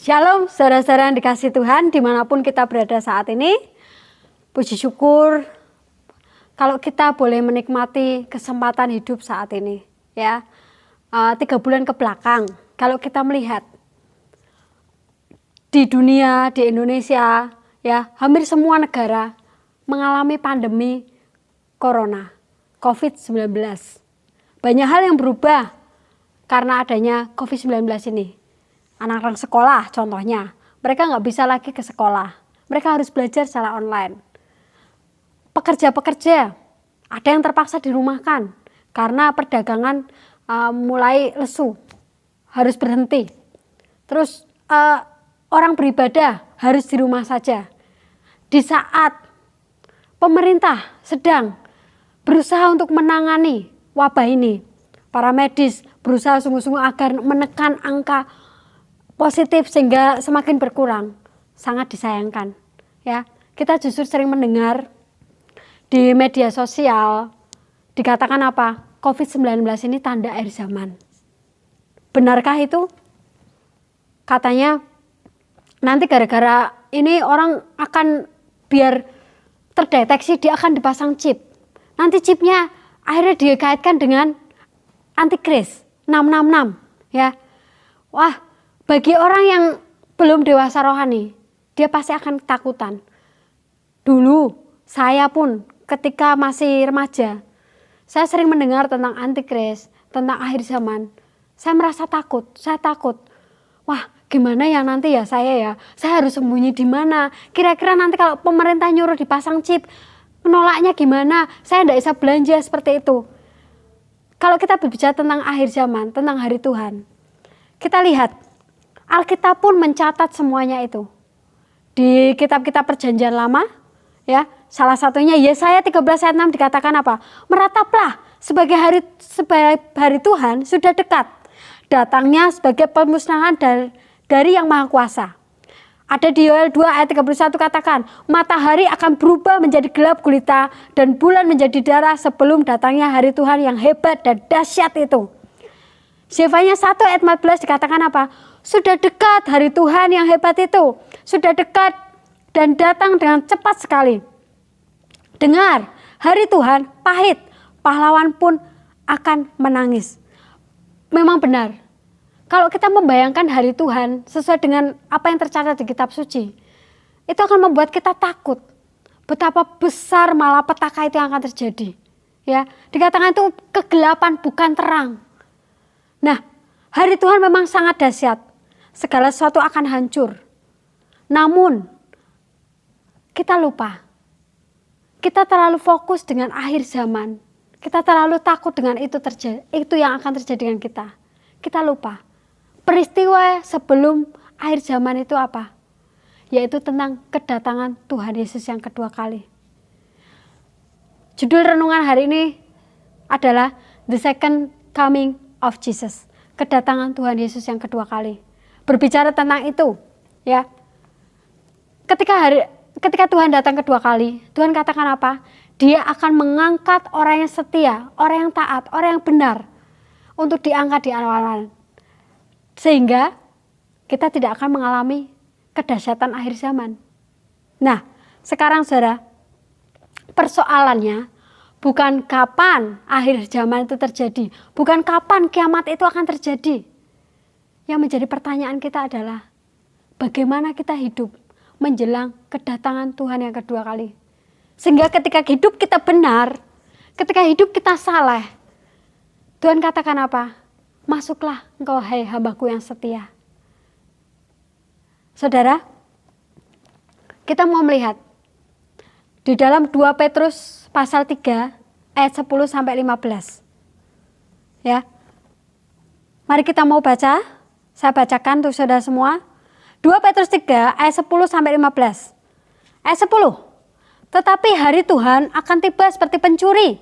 Shalom saudara-saudara yang dikasih Tuhan dimanapun kita berada saat ini. Puji syukur kalau kita boleh menikmati kesempatan hidup saat ini. Ya, 3 bulan ke belakang kalau kita melihat di dunia, di Indonesia, ya hampir semua negara mengalami pandemi corona, COVID-19. Banyak hal yang berubah karena adanya COVID-19 ini. Anak-anak sekolah contohnya, mereka nggak bisa lagi ke sekolah. Mereka harus belajar secara online. Pekerja-pekerja, ada yang terpaksa dirumahkan karena perdagangan mulai lesu, harus berhenti. Terus orang beribadah harus di rumah saja. Di saat pemerintah sedang berusaha untuk menangani wabah ini, para medis berusaha sungguh-sungguh agar menekan angka positif sehingga semakin berkurang. Sangat disayangkan, ya. Kita justru sering mendengar di media sosial dikatakan apa? COVID-19 ini tanda akhir zaman. Benarkah itu? Katanya nanti gara-gara ini orang akan biar terdeteksi dia akan dipasang chip. Nanti chipnya akhirnya dikaitkan dengan antikris 666, ya. Wah, bagi orang yang belum dewasa rohani, dia pasti akan ketakutan. Dulu saya pun ketika masih remaja, saya sering mendengar tentang antikris, tentang akhir zaman. Saya merasa takut, saya takut. Wah, gimana ya nanti ya saya harus sembunyi di mana? Kira-kira nanti kalau pemerintah nyuruh dipasang chip, menolaknya gimana? Saya tidak bisa belanja seperti itu. Kalau kita berbicara tentang akhir zaman, tentang hari Tuhan, kita lihat Alkitab pun mencatat semuanya itu. Di kitab-kitab perjanjian lama, ya, salah satunya Yesaya 13 ayat 6 dikatakan apa? Merataplah sebagai hari Tuhan sudah dekat. Datangnya sebagai pemusnahan dari yang Maha Kuasa. Ada di Yoel 2 ayat 31 katakan, matahari akan berubah menjadi gelap gulita dan bulan menjadi darah sebelum datangnya hari Tuhan yang hebat dan dahsyat itu. Zefanya 1 ayat 14 dikatakan apa? Sudah dekat hari Tuhan yang hebat itu. Sudah dekat dan datang dengan cepat sekali. Dengar, hari Tuhan pahit, pahlawan pun akan menangis. Memang benar. Kalau kita membayangkan hari Tuhan sesuai dengan apa yang tercatat di kitab suci, itu akan membuat kita takut. Betapa besar malapetaka itu yang akan terjadi. Ya, dikatakan itu kegelapan bukan terang. Nah, hari Tuhan memang sangat dahsyat. Segala sesuatu akan hancur. Namun, kita lupa. Kita terlalu fokus dengan akhir zaman. Kita terlalu takut dengan itu yang akan terjadi dengan kita. Kita lupa. Peristiwa sebelum akhir zaman itu apa? Yaitu tentang kedatangan Tuhan Yesus yang kedua kali. Judul renungan hari ini adalah The Second Coming of Jesus. Kedatangan Tuhan Yesus yang kedua kali. Berbicara tentang itu, ya. Ketika Tuhan datang kedua kali, Tuhan katakan apa? Dia akan mengangkat orang yang setia, orang yang taat, orang yang benar untuk diangkat di awal-awal. Sehingga kita tidak akan mengalami kedahsyatan akhir zaman. Nah, sekarang saudara, persoalannya bukan kapan akhir zaman itu terjadi, bukan kapan kiamat itu akan terjadi. Yang menjadi pertanyaan kita adalah bagaimana kita hidup menjelang kedatangan Tuhan yang kedua kali. Sehingga ketika hidup kita benar, ketika hidup kita saleh, Tuhan katakan apa? Masuklah engkau hai hambaku yang setia. Saudara, kita mau melihat di dalam 2 Petrus pasal 3 ayat 10 sampai 15. Ya. Mari kita mau baca. Saya bacakan untuk saudara semua. 2 Petrus 3 ayat 10 sampai 15. Ayat 10. Tetapi hari Tuhan akan tiba seperti pencuri.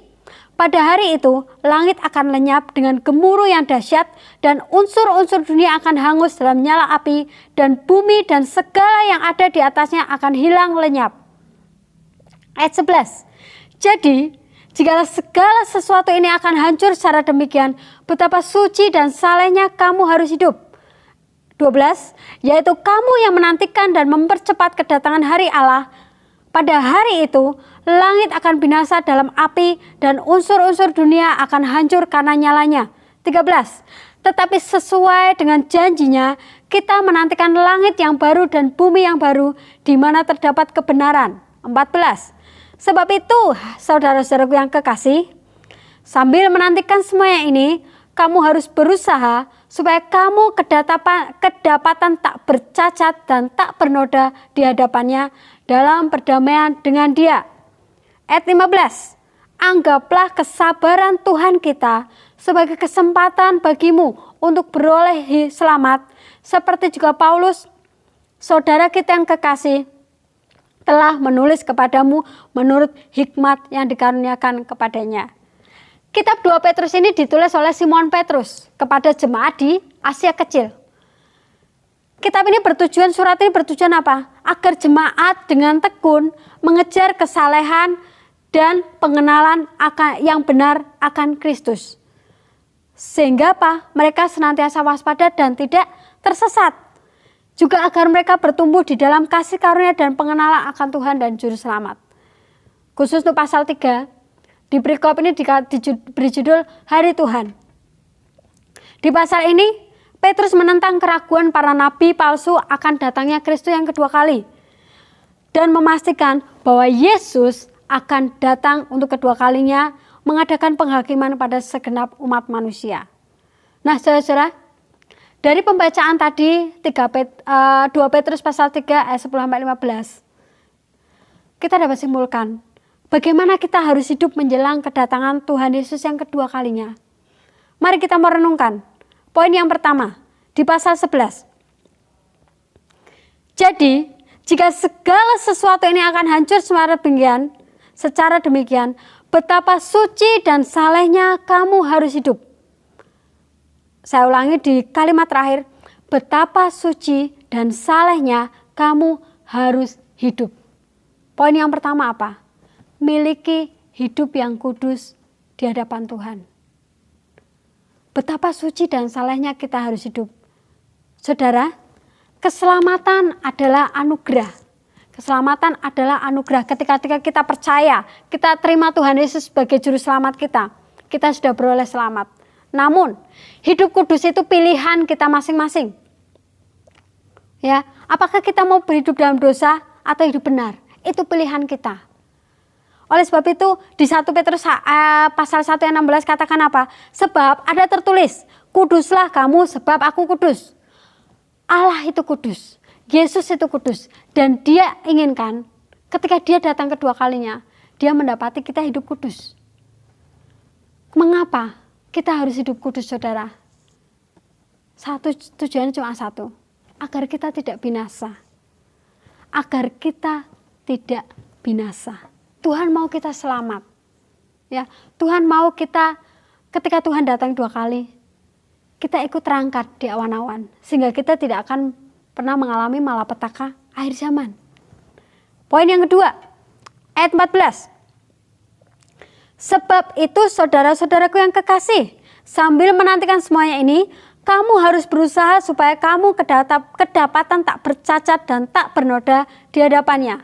Pada hari itu langit akan lenyap dengan gemuruh yang dahsyat dan unsur-unsur dunia akan hangus dalam nyala api dan bumi dan segala yang ada di atasnya akan hilang lenyap. Ayat 11. Jadi jikalau segala sesuatu ini akan hancur secara demikian, betapa suci dan salehnya kamu harus hidup 12, yaitu kamu yang menantikan dan mempercepat kedatangan hari Allah. Pada hari itu, langit akan binasa dalam api dan unsur-unsur dunia akan hancur karena nyalanya. 13, tetapi sesuai dengan janjinya, kita menantikan langit yang baru dan bumi yang baru di mana terdapat kebenaran. 14, sebab itu, saudara-saudaraku yang kekasih, sambil menantikan semuanya ini, kamu harus berusaha supaya kamu kedapatan tak bercacat dan tak bernoda di hadapannya dalam perdamaian dengan Dia. Ayat 15, anggaplah kesabaran Tuhan kita sebagai kesempatan bagimu untuk beroleh selamat, seperti juga Paulus, saudara kita yang kekasih, telah menulis kepadamu menurut hikmat yang dikaruniakan kepadanya. Kitab 2 Petrus ini ditulis oleh Simon Petrus kepada jemaat di Asia Kecil. Surat ini bertujuan apa? Agar jemaat dengan tekun mengejar kesalehan dan pengenalan yang benar akan Kristus. Sehingga apa? Mereka senantiasa waspada dan tidak tersesat. Juga agar mereka bertumbuh di dalam kasih karunia dan pengenalan akan Tuhan dan Juru Selamat. Khusus untuk pasal 3, di perikop ini diberi judul Hari Tuhan. Di pasal ini, Petrus menentang keraguan para nabi palsu akan datangnya Kristus yang kedua kali. Dan memastikan bahwa Yesus akan datang untuk kedua kalinya mengadakan penghakiman pada segenap umat manusia. Nah, saudara-saudara, dari pembacaan tadi 2 Petrus pasal 3 ayat 10-15, kita dapat simpulkan bagaimana kita harus hidup menjelang kedatangan Tuhan Yesus yang kedua kalinya. Mari kita merenungkan. Poin yang pertama, di pasal 11. Jadi, jika segala sesuatu ini akan hancur secara demikian, betapa suci dan salehnya kamu harus hidup. Saya ulangi di kalimat terakhir, betapa suci dan salehnya kamu harus hidup. Poin yang pertama apa? Miliki hidup yang kudus di hadapan Tuhan. Betapa suci dan salehnya kita harus hidup. Saudara, keselamatan adalah anugerah. Keselamatan adalah anugerah. Ketika kita percaya, kita terima Tuhan Yesus sebagai juru selamat kita sudah beroleh selamat. Namun, hidup kudus itu pilihan kita masing-masing. Ya, apakah kita mau berhidup dalam dosa atau hidup benar? Itu pilihan kita. Oleh sebab itu di 1 Petrus pasal 1 ayat 16 katakan apa? Sebab ada tertulis, kuduslah kamu sebab aku kudus. Allah itu kudus, Yesus itu kudus. Dan Dia inginkan ketika Dia datang kedua kalinya, Dia mendapati kita hidup kudus. Mengapa kita harus hidup kudus, saudara? Tujuannya cuma satu, agar kita tidak binasa. Agar kita tidak binasa. Tuhan mau kita selamat. Ya, Tuhan mau kita ketika Tuhan datang dua kali, kita ikut terangkat di awan-awan sehingga kita tidak akan pernah mengalami malapetaka akhir zaman. Poin yang kedua, ayat 14. Sebab itu saudara-saudaraku yang kekasih, sambil menantikan semuanya ini, kamu harus berusaha supaya kamu kedapatan tak bercacat dan tak bernoda di hadapannya.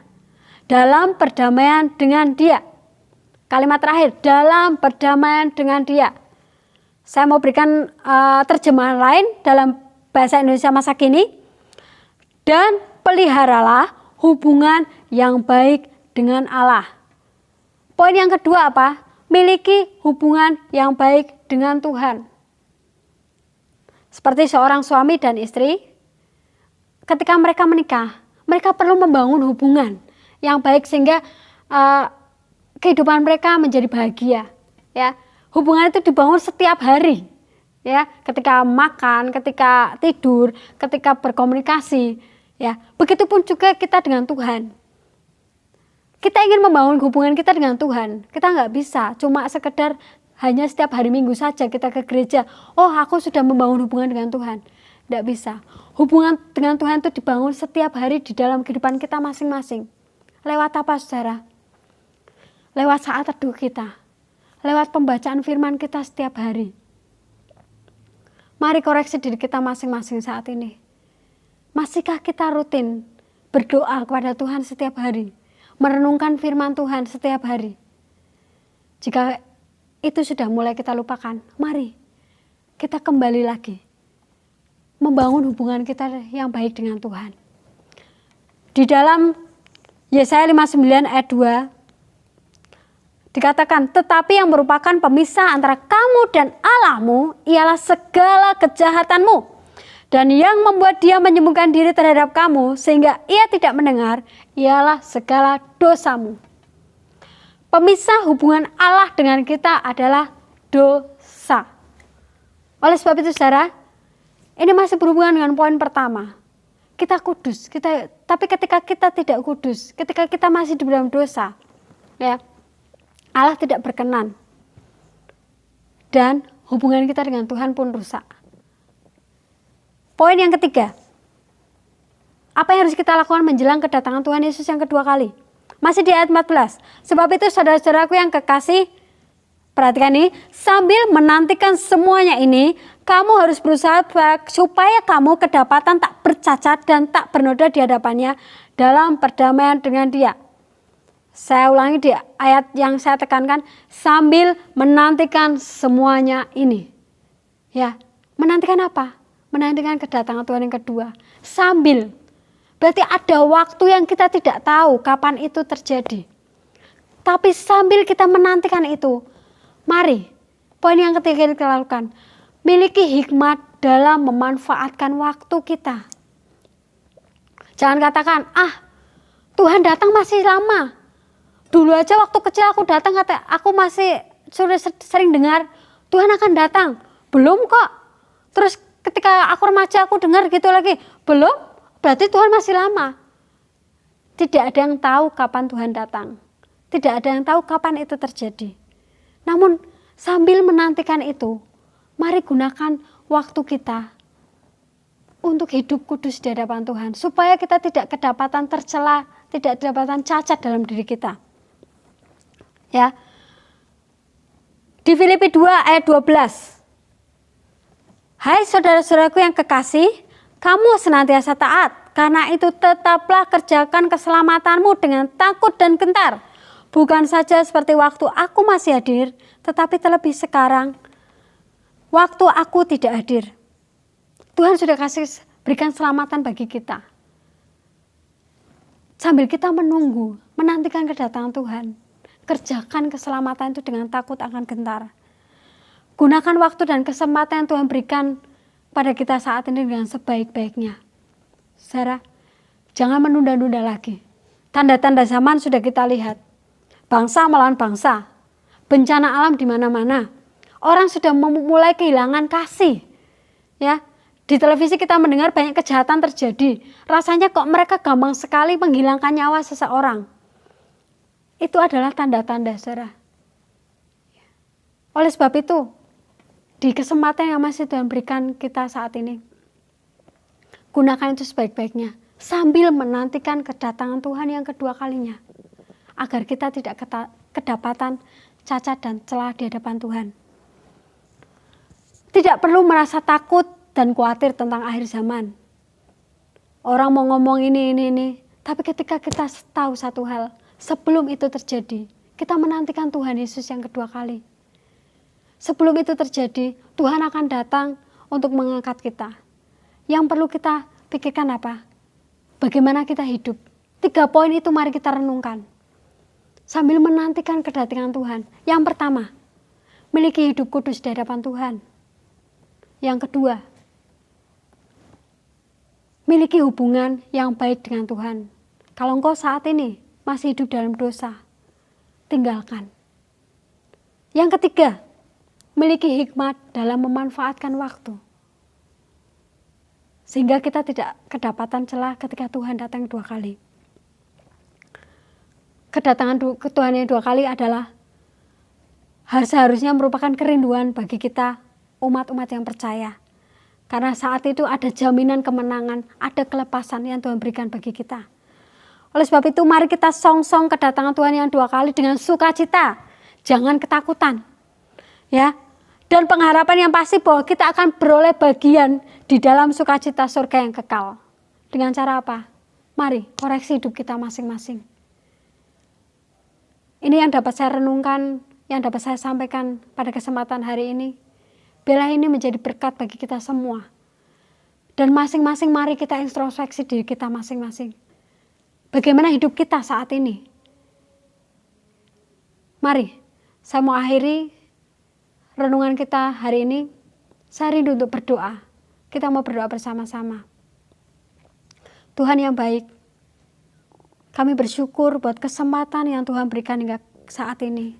Dalam perdamaian dengan Dia. Kalimat terakhir, dalam perdamaian dengan Dia. Saya mau berikan terjemahan lain dalam bahasa Indonesia masa kini. Dan peliharalah hubungan yang baik dengan Allah. Poin yang kedua apa? Miliki hubungan yang baik dengan Tuhan. Seperti seorang suami dan istri, ketika mereka menikah, mereka perlu membangun hubungan yang baik sehingga kehidupan mereka menjadi bahagia. Ya, hubungan itu dibangun setiap hari. Ya, ketika makan, ketika tidur, ketika berkomunikasi. Ya, begitupun juga kita dengan Tuhan. Kita ingin membangun hubungan kita dengan Tuhan. Kita nggak bisa cuma sekedar hanya setiap hari Minggu saja kita ke gereja. Oh, aku sudah membangun hubungan dengan Tuhan. Nggak bisa. Hubungan dengan Tuhan itu dibangun setiap hari di dalam kehidupan kita masing-masing. Lewat apa, saudara? Lewat saat teduh kita. Lewat pembacaan firman kita setiap hari. Mari koreksi diri kita masing-masing saat ini. Masihkah kita rutin berdoa kepada Tuhan setiap hari, merenungkan firman Tuhan setiap hari? Jika itu sudah mulai kita lupakan, mari kita kembali lagi membangun hubungan kita yang baik dengan Tuhan. Di dalam Yesaya 59 ayat 2 dikatakan, tetapi yang merupakan pemisah antara kamu dan Allahmu ialah segala kejahatanmu, dan yang membuat dia menyembunyikan diri terhadap kamu sehingga ia tidak mendengar ialah segala dosamu. Pemisah hubungan Allah dengan kita adalah dosa. Oleh sebab itu saudara, ini masih berhubungan dengan poin pertama. Kita kudus, tapi ketika kita tidak kudus, ketika kita masih di dalam dosa, ya, Allah tidak berkenan. Dan hubungan kita dengan Tuhan pun rusak. Poin yang ketiga, apa yang harus kita lakukan menjelang kedatangan Tuhan Yesus yang kedua kali? Masih di ayat 14. Sebab itu saudara-saudaraku yang kekasih, perhatikan ini, sambil menantikan semuanya ini, kamu harus berusaha supaya kamu kedapatan tak bercacat dan tak bernoda di hadapannya dalam perdamaian dengan Dia. Saya ulangi di ayat yang saya tekankan, sambil menantikan semuanya ini. Ya, menantikan apa? Menantikan kedatangan Tuhan yang kedua. Sambil, berarti ada waktu yang kita tidak tahu kapan itu terjadi. Tapi sambil kita menantikan itu, mari, poin yang ketiga kita lakukan, miliki hikmat dalam memanfaatkan waktu kita. Jangan katakan, Tuhan datang masih lama. Dulu aja waktu kecil aku datang, aku masih sudah sering dengar, Tuhan akan datang. Belum kok. Terus ketika aku remaja aku dengar gitu lagi, belum, berarti Tuhan masih lama. Tidak ada yang tahu kapan Tuhan datang. Tidak ada yang tahu kapan itu terjadi. Namun sambil menantikan itu, mari gunakan waktu kita untuk hidup kudus di hadapan Tuhan. Supaya kita tidak kedapatan tercela, tidak kedapatan cacat dalam diri kita. Ya. Di Filipi 2 ayat 12. Hai saudara-saudaraku yang kekasih, kamu senantiasa taat. Karena itu tetaplah kerjakan keselamatanmu dengan takut dan gentar. Bukan saja seperti waktu aku masih hadir, tetapi terlebih sekarang, waktu aku tidak hadir. Tuhan sudah berikan keselamatan bagi kita. Sambil kita menunggu, menantikan kedatangan Tuhan, kerjakan keselamatan itu dengan takut akan gentar. Gunakan waktu dan kesempatan yang Tuhan berikan pada kita saat ini dengan sebaik-baiknya. Saudara, jangan menunda-nunda lagi. Tanda-tanda zaman sudah kita lihat. Bangsa melawan bangsa. Bencana alam di mana-mana. Orang sudah mulai kehilangan kasih. Ya, di televisi kita mendengar banyak kejahatan terjadi. Rasanya kok mereka gampang sekali menghilangkan nyawa seseorang. Itu adalah tanda-tanda, saudara. Oleh sebab itu, di kesempatan yang masih Tuhan berikan kita saat ini, gunakan itu sebaik-baiknya sambil menantikan kedatangan Tuhan yang kedua kalinya, agar kita tidak kedapatan cacat dan celah di hadapan Tuhan. Tidak perlu merasa takut dan khawatir tentang akhir zaman. Orang mau ngomong ini, tapi ketika kita tahu satu hal, sebelum itu terjadi, kita menantikan Tuhan Yesus yang kedua kali. Sebelum itu terjadi, Tuhan akan datang untuk mengangkat kita. Yang perlu kita pikirkan apa? Bagaimana kita hidup? 3 poin itu mari kita renungkan. Sambil menantikan kedatangan Tuhan. Yang pertama, miliki hidup kudus di hadapan Tuhan. Yang kedua, miliki hubungan yang baik dengan Tuhan. Kalau engkau saat ini masih hidup dalam dosa, tinggalkan. Yang ketiga, miliki hikmat dalam memanfaatkan waktu. Sehingga kita tidak kedapatan celah ketika Tuhan datang 2 kali. Kedatangan Tuhan yang 2 kali adalah seharusnya merupakan kerinduan bagi kita umat-umat yang percaya. Karena saat itu ada jaminan kemenangan, ada kelepasan yang Tuhan berikan bagi kita. Oleh sebab itu mari kita song-song kedatangan Tuhan yang 2 kali dengan sukacita. Jangan ketakutan. Ya. Dan pengharapan yang pasti bahwa kita akan beroleh bagian di dalam sukacita surga yang kekal. Dengan cara apa? Mari koreksi hidup kita masing-masing. Ini yang dapat saya renungkan, yang dapat saya sampaikan pada kesempatan hari ini. Biarlah ini menjadi berkat bagi kita semua. Dan masing-masing mari kita introspeksi diri kita masing-masing. Bagaimana hidup kita saat ini? Mari, saya mau akhiri renungan kita hari ini. Saya rindu untuk berdoa. Kita mau berdoa bersama-sama. Tuhan yang baik, kami bersyukur buat kesempatan yang Tuhan berikan hingga saat ini.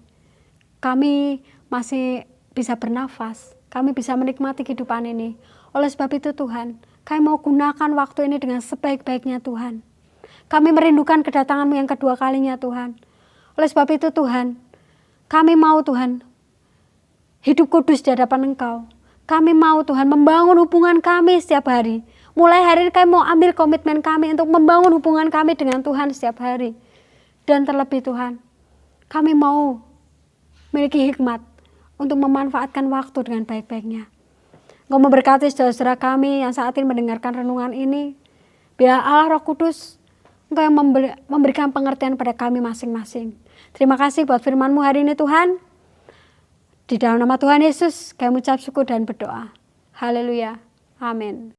Kami masih bisa bernafas, kami bisa menikmati kehidupan ini. Oleh sebab itu Tuhan, kami mau gunakan waktu ini dengan sebaik-baiknya Tuhan. Kami merindukan kedatangan-Mu yang kedua kalinya Tuhan. Oleh sebab itu Tuhan, kami mau Tuhan hidup kudus di hadapan Engkau. Kami mau Tuhan membangun hubungan kami setiap hari. Mulai hari ini kami mau ambil komitmen kami untuk membangun hubungan kami dengan Tuhan setiap hari. Dan terlebih Tuhan, kami mau memiliki hikmat untuk memanfaatkan waktu dengan baik-baiknya. Engkau memberkati saudara-saudara kami yang saat ini mendengarkan renungan ini. Biar Allah Roh Kudus, Engkau yang memberikan pengertian pada kami masing-masing. Terima kasih buat firman-Mu hari ini Tuhan. Di dalam nama Tuhan Yesus, kami ucap syukur dan berdoa. Haleluya. Amin.